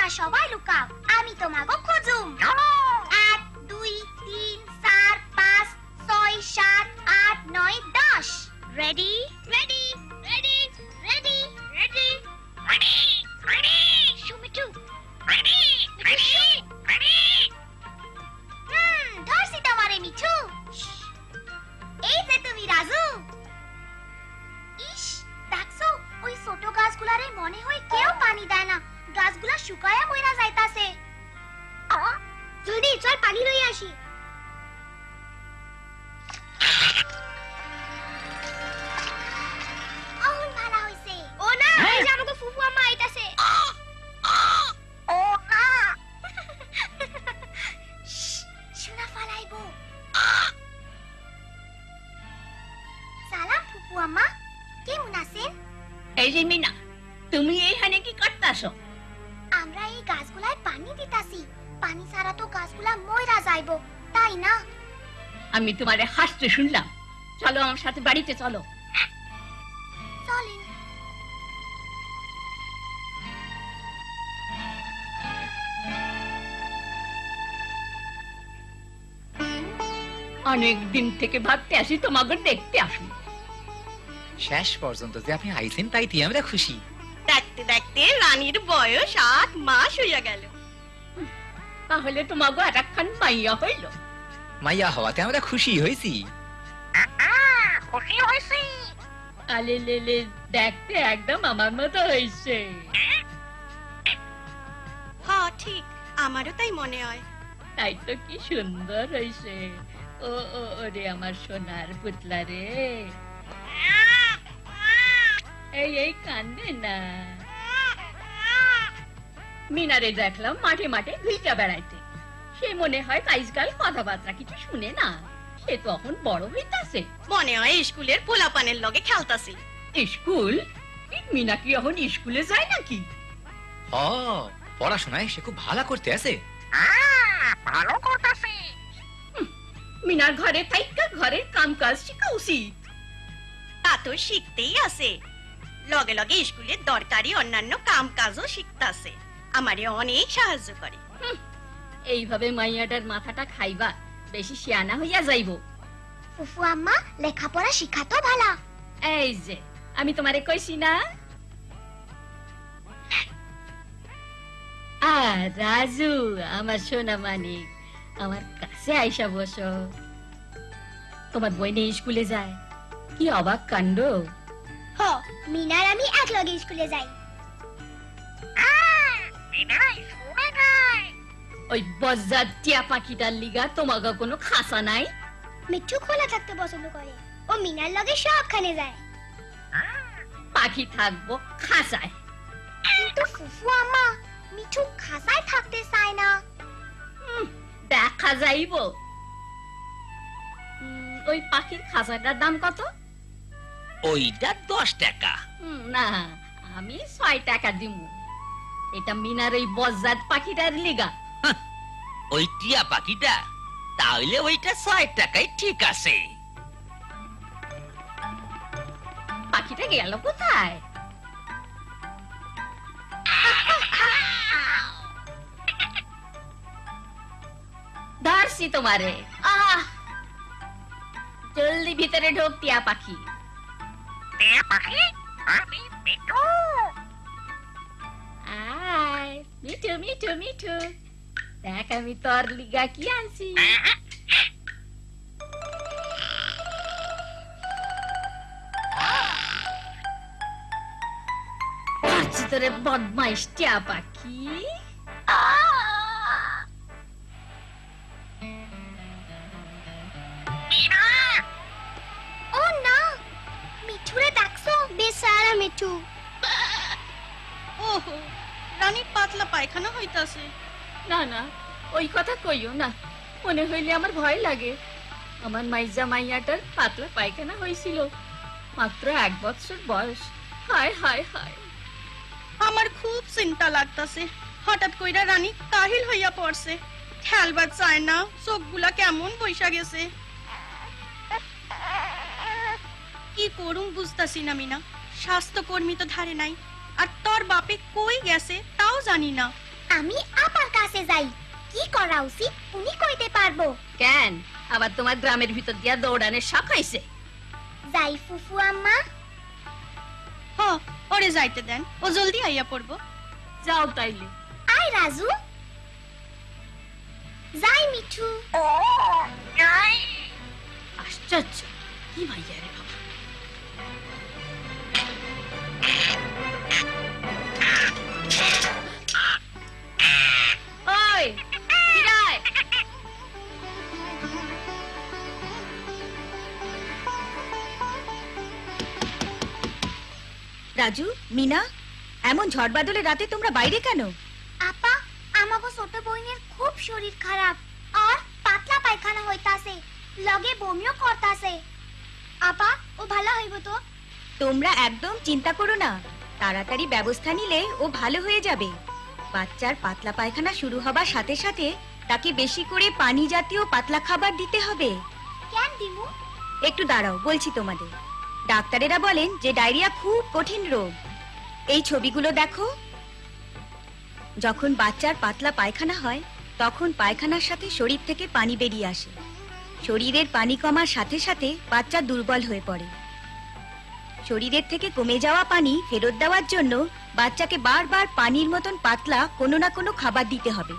তোমরা সবাই লুকাও, আমি তোমাকে খুঁজুম। 1 2 3 4 5 6 7 8 9 10। Ready ready ready ready ready ready ready সুমিটু রেডি রেডি রেডি। ধরছি তোমারে মিঠু। এই যে তুমি রাজু। ইস, দেখছো ওই ছোট গাছগুলারে মনে হয় কেউ পানি দেয় না, গাছগুলা শুকায়া মইরা যাইতাছে। জলদি চল পানি লই আসি। অহন ভালো হইছে। ও না, এই যে আমাকে ফুফু আম্মা আইতাছে। ও না, শোনা ফালাইবো। সালাম ফুফু আম্মা, কেমন আছেন? এই যে মিনা, তুমি এইখানে কি করতাছো? আমরা এই গাছগুলায় পানি দিতাছি। পানি ছাড়া তো গাছগুলা মইরা যাইবো, তাই না? আমি তোমারে হাসতে শুনলাম। চলো আমার সাথে বাড়িতে চলো। চলেন। অনেক দিন থেকে ভাবতে আসি তোমাকে দেখতে আসুন। শেষ পর্যন্ত যে আপনি আইছেন তাইতে আমরা খুশি। দেখতে দেখতে রানীর বয়স 8 মাস হইয়া গেল। তাহলে তোমাকে এতক্ষণ মাইয়া হইল। মাইয়া হওয়াতে আমরা খুশি হয়েছি। খুশি হইছি। আলে লেলে, দেখতে একদম আমার মতো হইছে। হ্যাঁ ঠিক, আমারও তাই মনে হয়। তাই তো কি সুন্দর হইছে। ও ও ওরে আমার সোনার পুতলা রে। এই এই কান্দে না। মিনারে দেখলাম মাঠে মাঠে ঘুরতে বেড়াইতে। সে মনে হয় আজকাল কথাবার্তা কিছু শুনে না। সে তো এখন বড় হইতাছে। মনে হয় স্কুলের পোলাপানের লগে খেলতাছি। স্কুল? মিনা কি এখন স্কুলে যায় নাকি? ও, পড়াশোনায় সে খুব ভালো করতে আছে। ভালো করতাছে। মিনার ঘরে থাইকা ঘরের কাম কাজ শিখা উচিত। তা তো শিখতেই আছে, লগে লগে স্কুলের দরকারি অন্যান্য কাম কাজও শিখতাছে। আমারে অনেক সাহায্য করে। এইভাবে মাইয়াটার মাথাটা খাইবা, বেশি শিয়ানা হইয়া যাইব। ফুফু আম্মা লেখাপড়া শিখাতো ভালো। এই যে আমি তোমারে কইছি না। রাজু, আমার সোনা মানিক, আমার কাছে আইসা বসো। তোমার বই নেই স্কুলে যায়, কি অবাক কাণ্ড। হ, মিনার আমি একলগে স্কুলে যাই। ওই বজ্জাত টিয়া পাখিটার লিগা তোমাকে কোনো খাসা নাই? মিঠু খোলা থাকতে পছন্দ করে, ও মিনার লগে সবখানে যায়। পাখি থাকবো খাসায়। কিন্তু ফুফু আম্মা, মিঠু খাসায় থাকতে চায় না। দেখা যাইব। ওই পাখির খাসাটার দাম কত? ওইটা 10 টাকা। না, আমি 6 টাকা দিমু। এটা মিনার ওই বজ্জাত পাখিটার লিগা। ওই টিয়া পাখিটা? তাহলে ওইটা 6 টাকাই ঠিক আছে। পাখিটা গেল কোথায়? ধরছি তোমারে। জলদি ভিতরে ঢোক টিয়া পাখি। আয় মিঠু মিঠু মিঠু, দেখ আমি তোর লিগা কি আনছি। তোরে বদমাইশ টিয়া পাখি। ও না, মিঠুরে দেখছো? বেচারা মিঠু। ওহো, রানীর পাতলা পায়খানা হইতাছে। না না, ওই কথা কইও না, মনে হইলে আমার ভয় লাগে। আমার মাইজা মাইয়াটার পাতলা পায়খানা হয়েছিল, মাত্র 1 বছর বয়স। হায় হায় হায়, আমার খুব চিন্তা লাগতাছে। হঠাৎ কইরা রানী কাহিল হইয়া পড়ছে, খেলবার চায় না, চোখগুলা কেমন বইসা গেছে। কি করুম বুঝতাছি না মিনা। স্বাস্থ্যকর্মী তো ধারে নাই, আর তোর বাপে কই গেছে তাও জানি না। আমি আপার কাছে যাই কি করা উচিত উনি কইতে পারবো কেন আবার তোমার গ্রামের ভিতর দিয়া দৌড়ানের শখ হইছে? যাই ফুফু আম্মা হ ওরে যাইতে দেন, ও জলদি আইয়া পড়বো। যাও তাইলে। আয় রাজু যাই মিঠু আশ্চর্য, কি ভাইয়া রে বাবা। ওই ফিরায়। রাজু, মিনা, এমন ঝড় বাদলে রাতে তোমরা বাইরে কেন? আপা আমাগো ছোট বোনের খুব শরীর খারাপ আর পাতলা পায়খানা হইতাছে লগে বমিও করতাছে আপা ও ভালো হইব তো তোমরা একদম চিন্তা করো না, তাড়াতাড়ি ব্যবস্থা নিলে ও ভালো হয়ে যাবে। বাচ্চার পাতলা পায়খানা শুরু হবার সাথে সাথে তাকে বেশি করে পানি জাতীয় পাতলা খাবার দিতে হবে। কেন দিমু একটু দাঁড়াও, বলছি তোমাদের। ডাক্তারেরা বলেন যে ডায়রিয়া খুব কঠিন রোগ। এই ছবিগুলো দেখো। যখন বাচ্চার পাতলা পায়খানা হয় তখন পায়খানার সাথে শরীর থেকে পানি বেরিয়ে আসে। শরীরের পানি কমার সাথে সাথে বাচ্চা দুর্বল হয়ে পড়ে। শরীরের থেকে কমে যাওয়া পানি ফেরত দেওয়ার জন্য বাচ্চাকে বারবার পানির মতন পাতলা কোনো না কোনো খাবার দিতে হবে।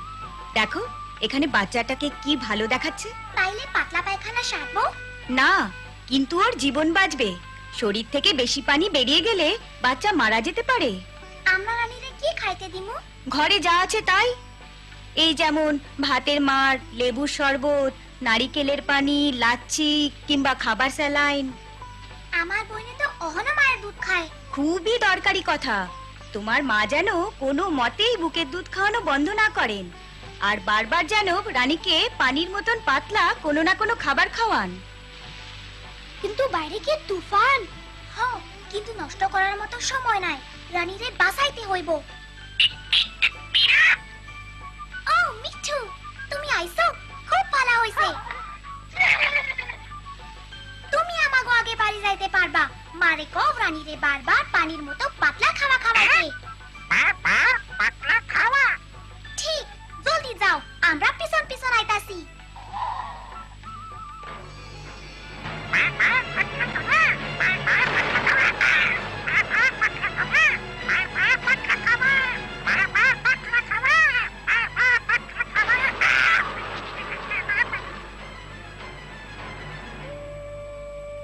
দেখো এখানে বাচ্চাটাকে কি ভালো দেখাচ্ছে। তাইলে পাতলা পায়খানা সারবো না, কিন্তু ওর জীবন বাঁচবে। শরীর থেকে বেশি পানি বেরিয়ে গেলে বাচ্চা মারা যেতে পারে। আমরা রানীরে কি খাইতে দিমু ঘরে যা আছে তাই, এই যেমন ভাতের মাড়, লেবুর শরবত, নারিকেলের পানি, লাচ্ছি কিংবা খাবার স্যালাইন। আমার বোনে তো অহনো মায়ের দুধ খায় খুবই দরকারি কথা। তোমার মা যেন কোনো মতেই বুকের দুধ খাওয়ানো বন্ধ না করেন, আর বারবার যেন রানীকে পানির মতন পাতলা কোনো না কোনো খাবার খাওয়ান। কিন্তু বাইরে কি তুফান হ্যাঁ কিন্তু নষ্ট করার মতো সময় নাই রানীরে বাঁচাইতে হইব ও মিঠু তুমি আইছো খুব ভালো হইছে তুমি আমাগো আগে বাড়ি যাইতে পারবা মারে কও রানীরে বারবার পানির মতো পাতলা খাওয়া খাওয়াইতে পাতলা খাওয়া ঠিক জলদি যাও আমরা পিছন পিছন আইতাছি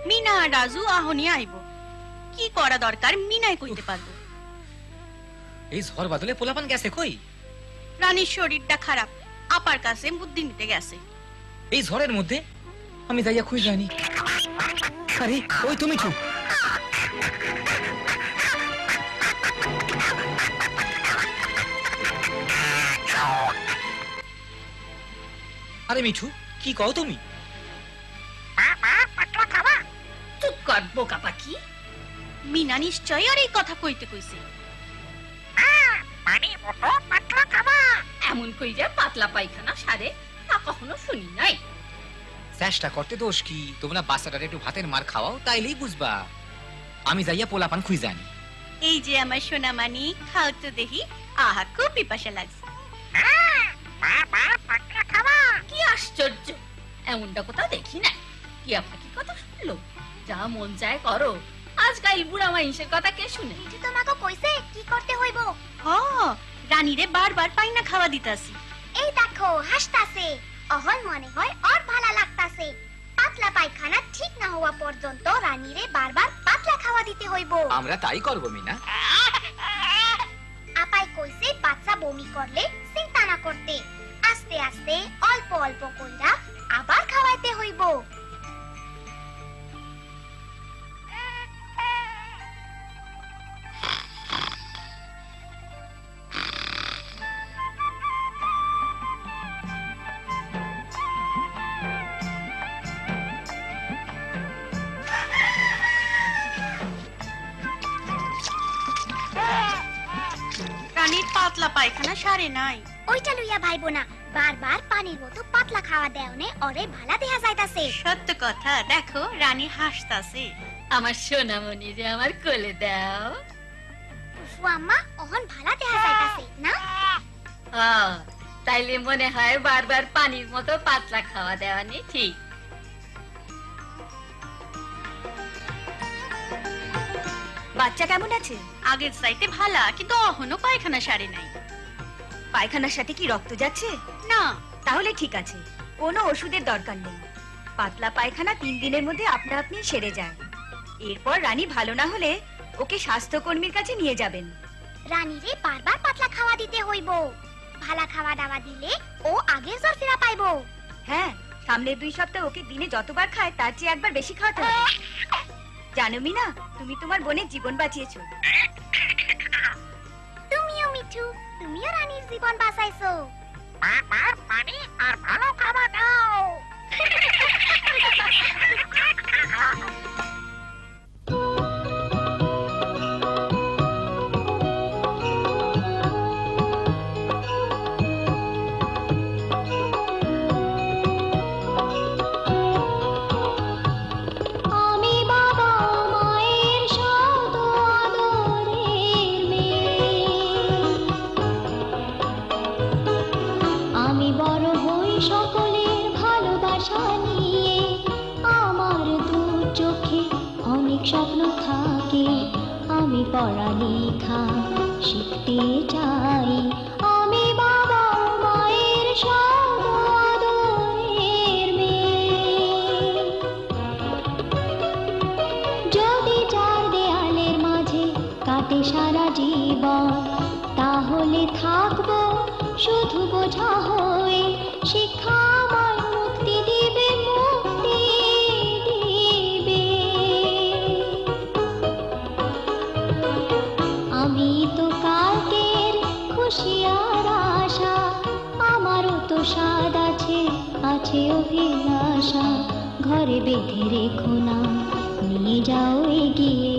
মিনা আর রাজু আহনি আইব, কি করা দরকার মিনাই কইতে পারবো। এই ঝড় বাদলে পোলাপান গেছে কই? রানীর শরীরটা খারাপ, আপার কাছে বুদ্ধি নিতে গেছে। এই ঝড়ের মধ্যে আমি যাইয়া খুঁজে জানি। আরে ওই তুমি চুপ। আরে মিঠু, কি কও তুমি? চুপ কর বোকা পাখি। মিনা নিশ্চয়ই আর এই কথা কইতে কইছে। এমন কইরা পাতলা পায়খানা সারে তা কখনো শুনি নাই। চেষ্টা করতে দোষ কি? তোমরা বাচ্চাটার একটু ভাতের মার খাওয়াও, তাইলেই বুঝবা। আমি যাইয়া পোলাপান খুঁজে আনি। এই যে আমার সোনামানি, খাও তো দেখি। আহা খুব পিপাসা লাগছে। কি আশ্চর্য, এমনটা কোথাও দেখি না। কি আপনাকে কথা শুনলো? যা মন চায় করো, আজকাল বুড়া মাইসের কথা কে শুনে? মিঠু তোমাকে কইছে কি করতে হইব হ, রানীরে বারবার পাইনা খাওয়া দিতাছি। এই দেখো হাসতাছে অহন মনে হয় আর ভালো লাগতাছে পাতলা পায়খানা ঠিক না হওয়া পর্যন্ত রানীরে বারবার পাতলা খাওয়া দিতে হইব আমরা তাই করবো মিনা। আপাই কইছে বাচ্চা বমি করলে চিন্তা না করতে আস্তে আস্তে অল্প অল্প কইরা আবার খাওয়াইতে হইব রানীর পাতলা পায়খানা সারে নাই। ওইটা লইয়া ভাইবো না বারবার পানির মতো পাতলা খাওয়া দেওনে ওরে ভালা দেয়া যাইতাছে সত্য কথা, দেখো রানী হাসতাছে। আমার সোনামণি যে আমার কোলে দাও। ফুফু আম্মা অহন ভালা দেয়া যাইতাছে না তাইলে মনে হয় বারবার পানির মতো পাতলা খাওয়া দেওয়া নেই ঠিক। বাচ্চা কেমন আছে? আগের চাইতে ভালা, কিন্তু অহনো পায়খানা সারে নাই। পায়খানার সাথে কি রক্ত যাচ্ছে? না। তাহলে ঠিক আছে, কোনো ওষুধের দরকার নেই। পাতলা পায়খানা 3 দিনের মধ্যে আপনা আপনি সেরে যায়। এরপর রানী ভালো না হলে ওকে স্বাস্থ্যকর্মীর কাছে নিয়ে যাবেন। রানীরে বারবার পাতলা খাওয়া দিতে হইব। ভালা খাওয়া দাওয়া দিলে ও আগের জ্বর ফেরা পাইব। হ্যাঁ, সামনের 2 সপ্তাহ ওকে দিনে যতবার খায় তার চেয়ে একবার বেশি খাওয়াতে হবে। জানো মিনা, তুমি তোমার বোনের জীবন বাঁচিয়েছো। তুমিও মিঠু, তুমিও রানীর জীবন বাঁচাইছো। পানি আর ভালো খাবার দাও। আমি বাবা মায়ের শত আদরের মেয়ে। আমি বড় হই সকলের ভালোবাসা নিয়ে। আমার দু চোখে অনেক স্বপ্ন থাকে। আমি পড়ালেখা শিখতে চাই। আমি বাবা মায়ের শত আদরের মেয়ে। যদি 4 দেয়ালের মাঝে কাটে সারা জীবন, তাহলে থাকবো শুধু বোঝা হয়ে। শিক্ষা আমায় মুক্তি দিবে, মুক্তি দিবে। আমি তো কালকের খুশি আর আশা। আমারও তো স্বাদ আছে, আছে অভিলাষা। ঘরে বেঁধে রেখো না, নিয়ে যাও এগিয়ে